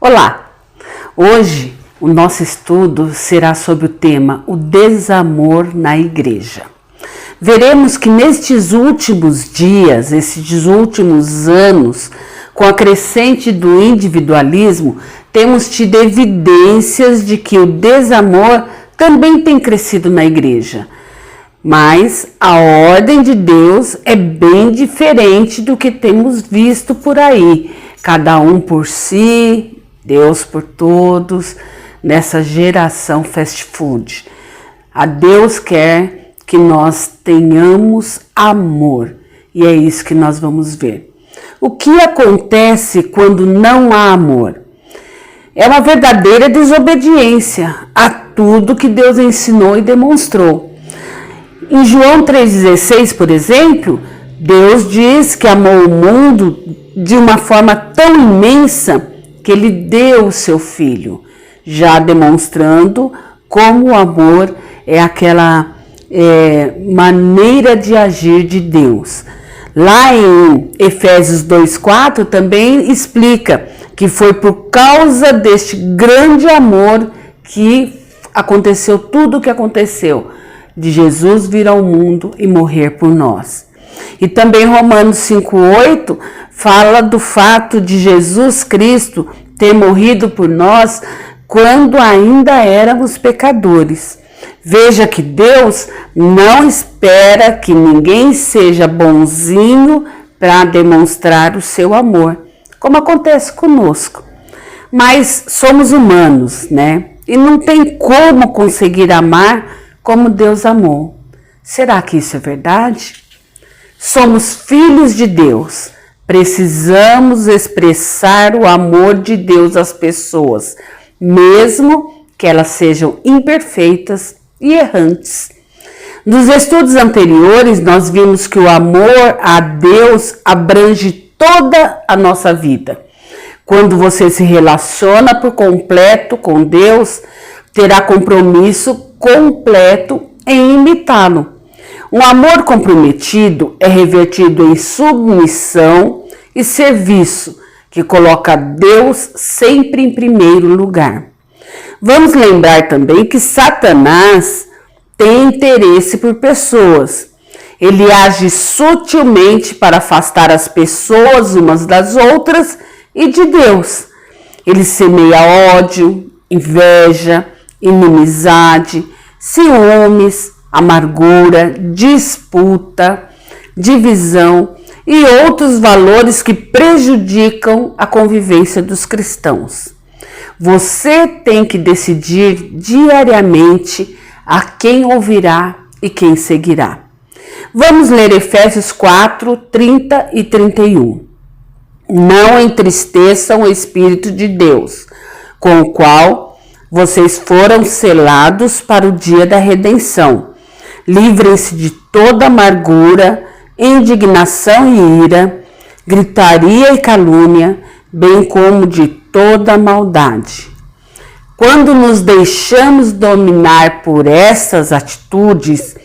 Olá! Hoje o nosso estudo será sobre o tema o desamor na igreja. Veremos que nestes últimos dias, estes últimos anos, com a crescente do individualismo, temos tido evidências de que o desamor também tem crescido na igreja. Mas a ordem de Deus é bem diferente do que temos visto por aí. Cada um por si, Deus por todos, nessa geração fast food. A Deus quer que nós tenhamos amor. E é isso que nós vamos ver. O que acontece quando não há amor? É uma verdadeira desobediência a tudo que Deus ensinou e demonstrou. Em João 3,16, por exemplo, Deus diz que amou o mundo de uma forma tão imensa que Ele deu o seu Filho, já demonstrando como o amor é aquela maneira de agir de Deus. Lá em Efésios 2,4 também explica que foi por causa deste grande amor que aconteceu tudo o que aconteceu, de Jesus vir ao mundo e morrer por nós. E também Romanos 5,8 fala do fato de Jesus Cristo ter morrido por nós quando ainda éramos pecadores. Veja que Deus não espera que ninguém seja bonzinho para demonstrar o seu amor, como acontece conosco. Mas somos humanos, né? E não tem como conseguir amar como Deus amou. Será que isso é verdade? Somos filhos de Deus. Precisamos expressar o amor de Deus às pessoas, mesmo que elas sejam imperfeitas e errantes. Nos estudos anteriores, nós vimos que o amor a Deus abrange toda a nossa vida. Quando você se relaciona por completo com Deus, terá compromisso completo em imitá-lo. Um amor comprometido é revertido em submissão e serviço, que coloca Deus sempre em primeiro lugar. Vamos lembrar também que Satanás tem interesse por pessoas. Ele age sutilmente para afastar as pessoas umas das outras e de Deus. Ele semeia ódio, inveja, inimizade, ciúmes, amargura, disputa, divisão e outros valores que prejudicam a convivência dos cristãos. Você tem que decidir diariamente a quem ouvirá e quem seguirá. Vamos ler Efésios 4, 30 e 31. Não entristeçam o Espírito de Deus, com o qual vocês foram selados para o dia da redenção. Livrem-se de toda amargura, indignação e ira, gritaria e calúnia, bem como de toda maldade. Quando nos deixamos dominar por essas atitudes,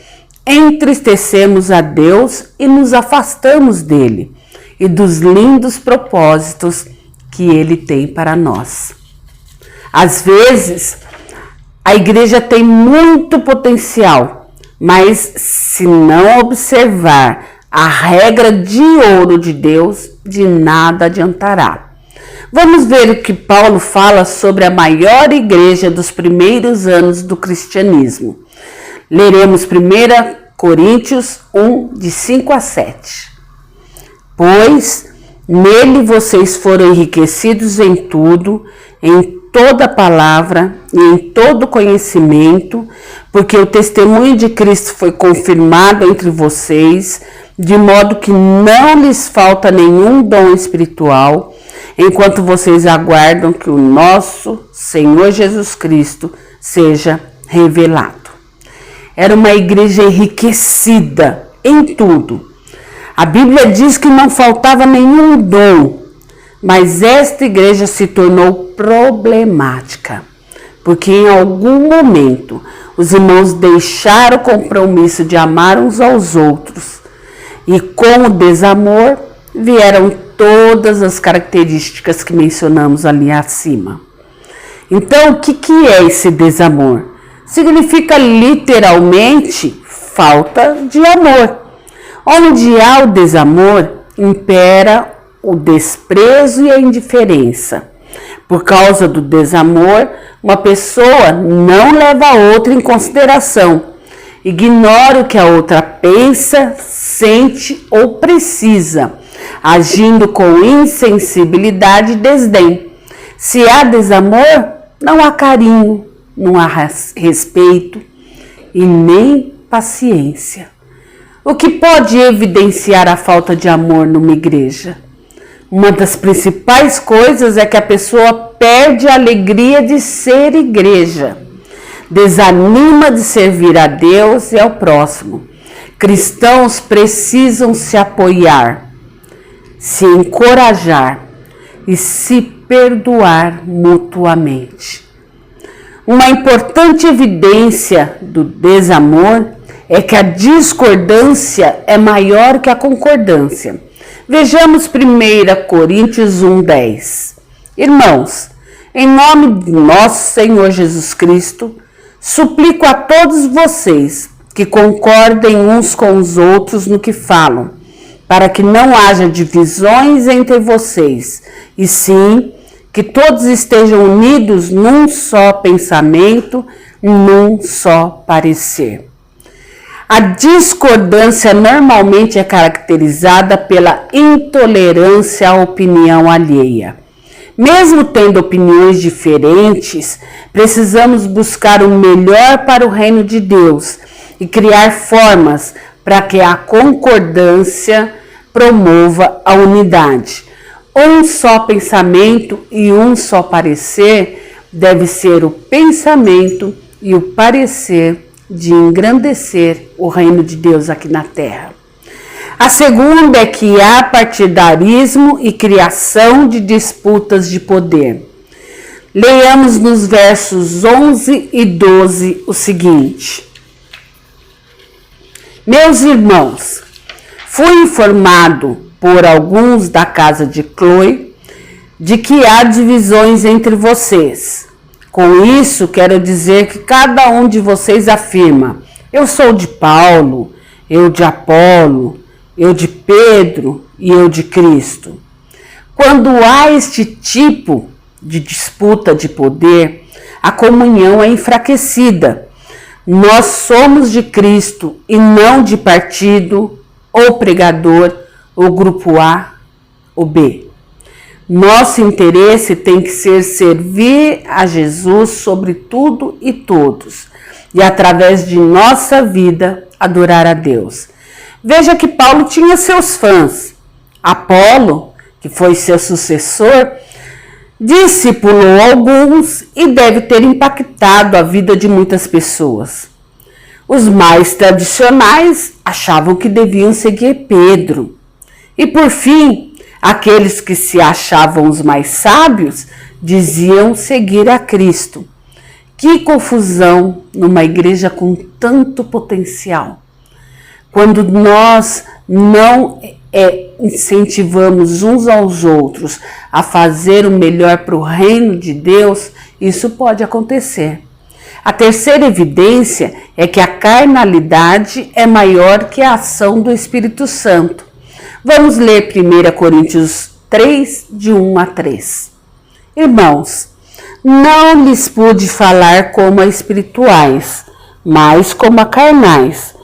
entristecemos a Deus e nos afastamos dele e dos lindos propósitos que ele tem para nós. Às vezes, a igreja tem muito potencial, mas se não observar a regra de ouro de Deus, de nada adiantará. Vamos ver o que Paulo fala sobre a maior igreja dos primeiros anos do cristianismo. Leremos 1 Coríntios 1, de 5 a 7. Pois nele vocês foram enriquecidos em tudo, em toda palavra e em todo conhecimento, porque o testemunho de Cristo foi confirmado entre vocês, de modo que não lhes falta nenhum dom espiritual, enquanto vocês aguardam que o nosso Senhor Jesus Cristo seja revelado. Era uma igreja enriquecida em tudo. A Bíblia diz que não faltava nenhum dom, mas esta igreja se tornou problemática, porque em algum momento os irmãos deixaram o compromisso de amar uns aos outros e com o desamor vieram todas as características que mencionamos ali acima. Então, o que é esse desamor? Significa literalmente falta de amor. Onde há o desamor, impera o desprezo e a indiferença. Por causa do desamor, uma pessoa não leva a outra em consideração, ignora o que a outra pensa, sente ou precisa, agindo com insensibilidade e desdém. Se há desamor, não há carinho, não há respeito e nem paciência. O que pode evidenciar a falta de amor numa igreja? Uma das principais coisas é que a pessoa perde a alegria de ser igreja, desanima de servir a Deus e ao próximo. Cristãos precisam se apoiar, se encorajar e se perdoar mutuamente. Uma importante evidência do desamor é que a discordância é maior que a concordância. Vejamos 1 Coríntios 1:10. Irmãos, em nome de nosso Senhor Jesus Cristo, suplico a todos vocês que concordem uns com os outros no que falam, para que não haja divisões entre vocês, e sim que todos estejam unidos num só pensamento, num só parecer. A discordância normalmente é caracterizada pela intolerância à opinião alheia. Mesmo tendo opiniões diferentes, precisamos buscar o melhor para o reino de Deus e criar formas para que a concordância promova a unidade. Um só pensamento e um só parecer deve ser o pensamento e o parecer de engrandecer o reino de Deus aqui na terra. A segunda é que há partidarismo e criação de disputas de poder. Leiamos nos versos 11 e 12 o seguinte: Meus irmãos, fui informado por alguns da casa de Cloe de que há divisões entre vocês. Com isso, quero dizer que cada um de vocês afirma: eu sou de Paulo, eu de Apolo, eu de Pedro e eu de Cristo. Quando há este tipo de disputa de poder, a comunhão é enfraquecida. Nós somos de Cristo e não de partido, ou pregador, ou grupo A ou B. Nosso interesse tem que ser servir a Jesus sobre tudo e todos, e através de nossa vida adorar a Deus. Veja que Paulo tinha seus fãs. Apolo, que foi seu sucessor, discipulou alguns e deve ter impactado a vida de muitas pessoas. Os mais tradicionais achavam que deviam seguir Pedro. E por fim, aqueles que se achavam os mais sábios diziam seguir a Cristo. Que confusão numa igreja com tanto potencial! Quando nós não incentivamos uns aos outros a fazer o melhor para o reino de Deus, isso pode acontecer. A terceira evidência é que a carnalidade é maior que a ação do Espírito Santo. Vamos ler 1 Coríntios 3, de 1 a 3. Irmãos, não lhes pude falar como a espirituais, mas como a carnais,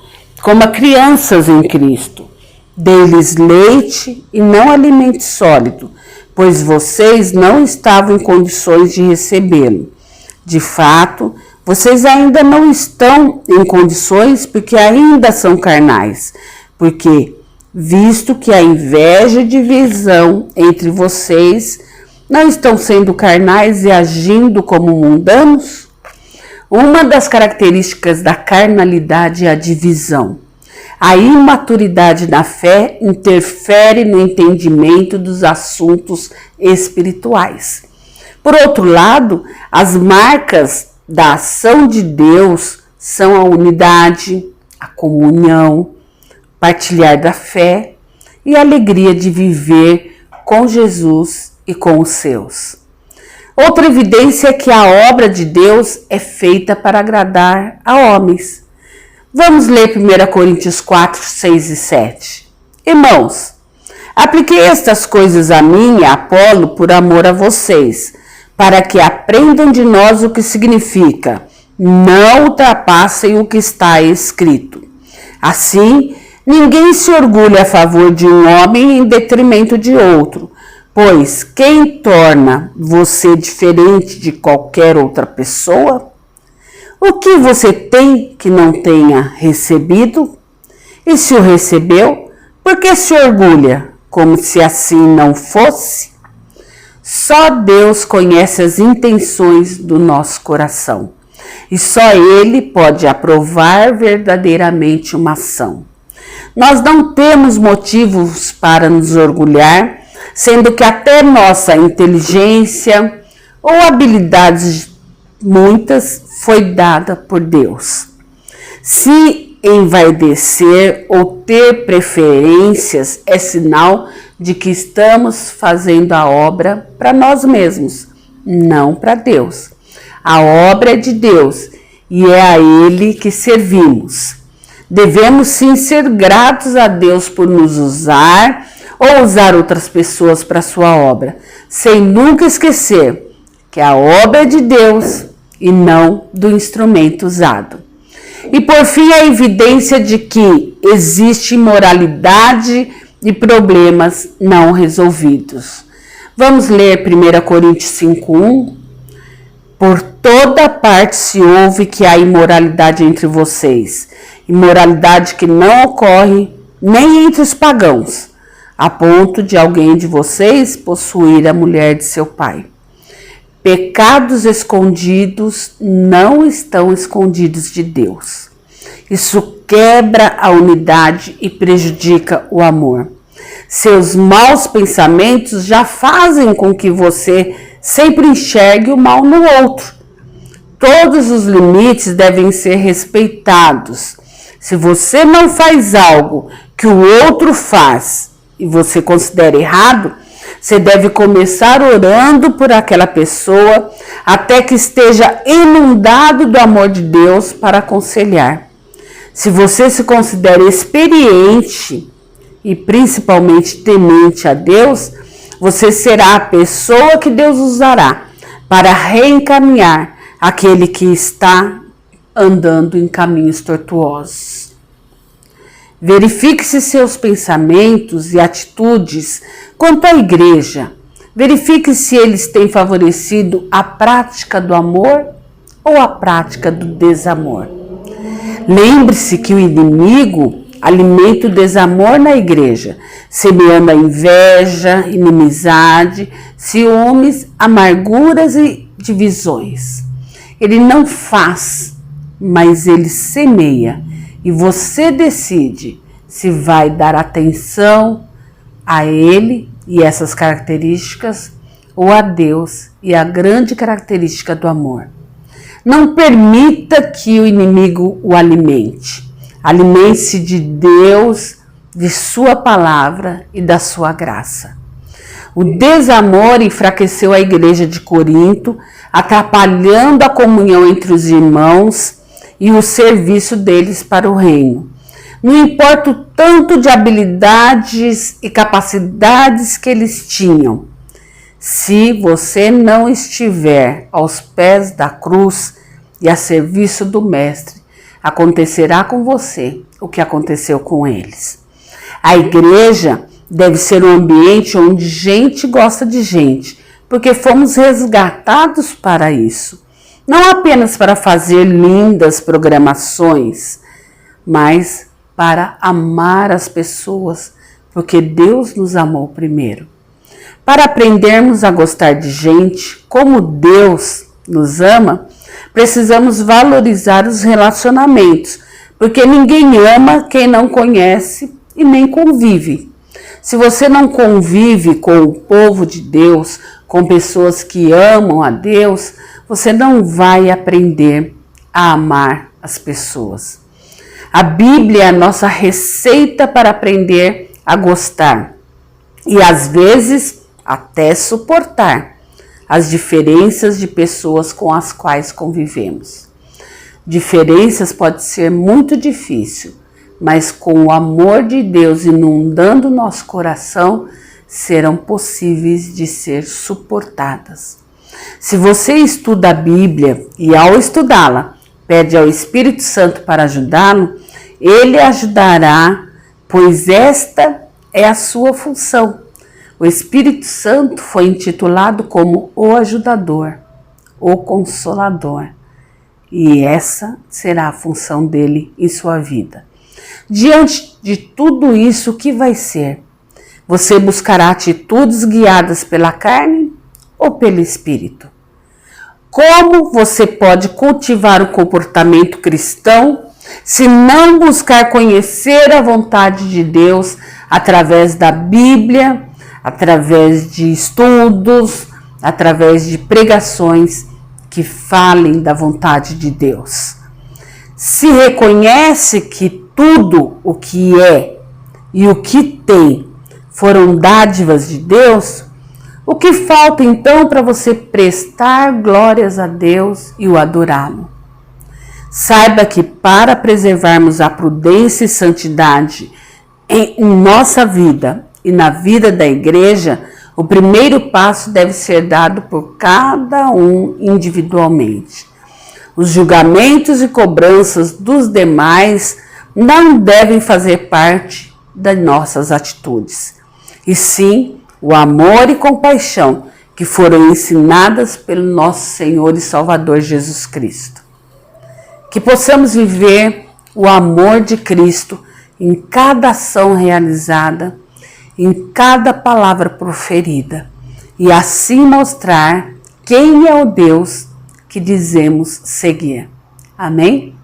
como a crianças em Cristo. Dei-lhes leite e não alimento sólido, pois vocês não estavam em condições de recebê-lo. De fato, vocês ainda não estão em condições porque ainda são carnais, porque, visto que a inveja e divisão entre vocês não estão sendo carnais e agindo como mundanos? Uma das características da carnalidade é a divisão. A imaturidade na fé interfere no entendimento dos assuntos espirituais. Por outro lado, as marcas da ação de Deus são a unidade, a comunhão, partilhar da fé e a alegria de viver com Jesus e com os seus. Outra evidência é que a obra de Deus é feita para agradar a homens. Vamos ler 1 Coríntios 4, 6 e 7. Irmãos, apliquei estas coisas a mim e a Apolo por amor a vocês, para que aprendam de nós o que significa: não ultrapassem o que está escrito. Assim, ninguém se orgulha a favor de um homem em detrimento de outro, pois quem torna você diferente de qualquer outra pessoa? O que você tem que não tenha recebido? E se o recebeu, por que se orgulha, como se assim não fosse? Só Deus conhece as intenções do nosso coração, e só Ele pode aprovar verdadeiramente uma ação. Nós não temos motivos para nos orgulhar, sendo que até nossa inteligência ou habilidades muitas foi dada por Deus. Se envaidecer ou ter preferências é sinal de que estamos fazendo a obra para nós mesmos, não para Deus. A obra é de Deus e é a Ele que servimos. Devemos sim ser gratos a Deus por nos usar ou usar outras pessoas para sua obra, sem nunca esquecer que a obra é de Deus e não do instrumento usado. E por fim, a evidência de que existe imoralidade e problemas não resolvidos. Vamos ler 1 Coríntios 5:1. Por toda parte se ouve que há imoralidade entre vocês, imoralidade que não ocorre nem entre os pagãos, a ponto de alguém de vocês possuir a mulher de seu pai. Pecados escondidos não estão escondidos de Deus. Isso quebra a unidade e prejudica o amor. Seus maus pensamentos já fazem com que você sempre enxergue o mal no outro. Todos os limites devem ser respeitados. Se você não faz algo que o outro faz e você considera errado, você deve começar orando por aquela pessoa até que esteja inundado do amor de Deus para aconselhar. Se você se considera experiente e principalmente temente a Deus, você será a pessoa que Deus usará para reencaminhar aquele que está andando em caminhos tortuosos. Verifique-se seus pensamentos e atitudes quanto à igreja. Verifique se eles têm favorecido a prática do amor ou a prática do desamor. Lembre-se que o inimigo alimenta o desamor na igreja, semeando a inveja, inimizade, ciúmes, amarguras e divisões. Ele não faz, mas ele semeia. E você decide se vai dar atenção a ele e essas características ou a Deus e a grande característica do amor. Não permita que o inimigo o alimente. Alimente-se de Deus, de sua palavra e da sua graça. O desamor enfraqueceu a igreja de Corinto, atrapalhando a comunhão entre os irmãos e o serviço deles para o reino. Não importa o tanto de habilidades e capacidades que eles tinham. Se você não estiver aos pés da cruz e a serviço do Mestre, acontecerá com você o que aconteceu com eles. A igreja deve ser um ambiente onde gente gosta de gente, porque fomos resgatados para isso. Não apenas para fazer lindas programações, mas para amar as pessoas, porque Deus nos amou primeiro. Para aprendermos a gostar de gente como Deus nos ama, precisamos valorizar os relacionamentos, porque ninguém ama quem não conhece e nem convive. Se você não convive com o povo de Deus, com pessoas que amam a Deus, você não vai aprender a amar as pessoas. A Bíblia é a nossa receita para aprender a gostar. e às vezes até suportar as diferenças de pessoas com as quais convivemos. Diferenças pode ser muito difícil, mas com o amor de Deus inundando nosso coração, serão possíveis de ser suportadas. Se você estuda a Bíblia e ao estudá-la, pede ao Espírito Santo para ajudá-lo, ele ajudará, pois esta é a sua função. O Espírito Santo foi intitulado como o ajudador, o consolador. E essa será a função dele em sua vida. Diante de tudo isso, o que vai ser? Você buscará atitudes guiadas pela carne ou pelo Espírito? Como você pode cultivar o comportamento cristão se não buscar conhecer a vontade de Deus através da Bíblia, através de estudos, através de pregações que falem da vontade de Deus? Se reconhece que tudo o que é e o que tem foram dádivas de Deus, o que falta então para você prestar glórias a Deus e o adorá-lo? Saiba que para preservarmos a prudência e santidade em nossa vida e na vida da igreja, o primeiro passo deve ser dado por cada um individualmente. Os julgamentos e cobranças dos demais não devem fazer parte das nossas atitudes, e sim o amor e compaixão que foram ensinadas pelo nosso Senhor e Salvador Jesus Cristo. Que possamos viver o amor de Cristo em cada ação realizada, em cada palavra proferida, e assim mostrar quem é o Deus que dizemos seguir. Amém?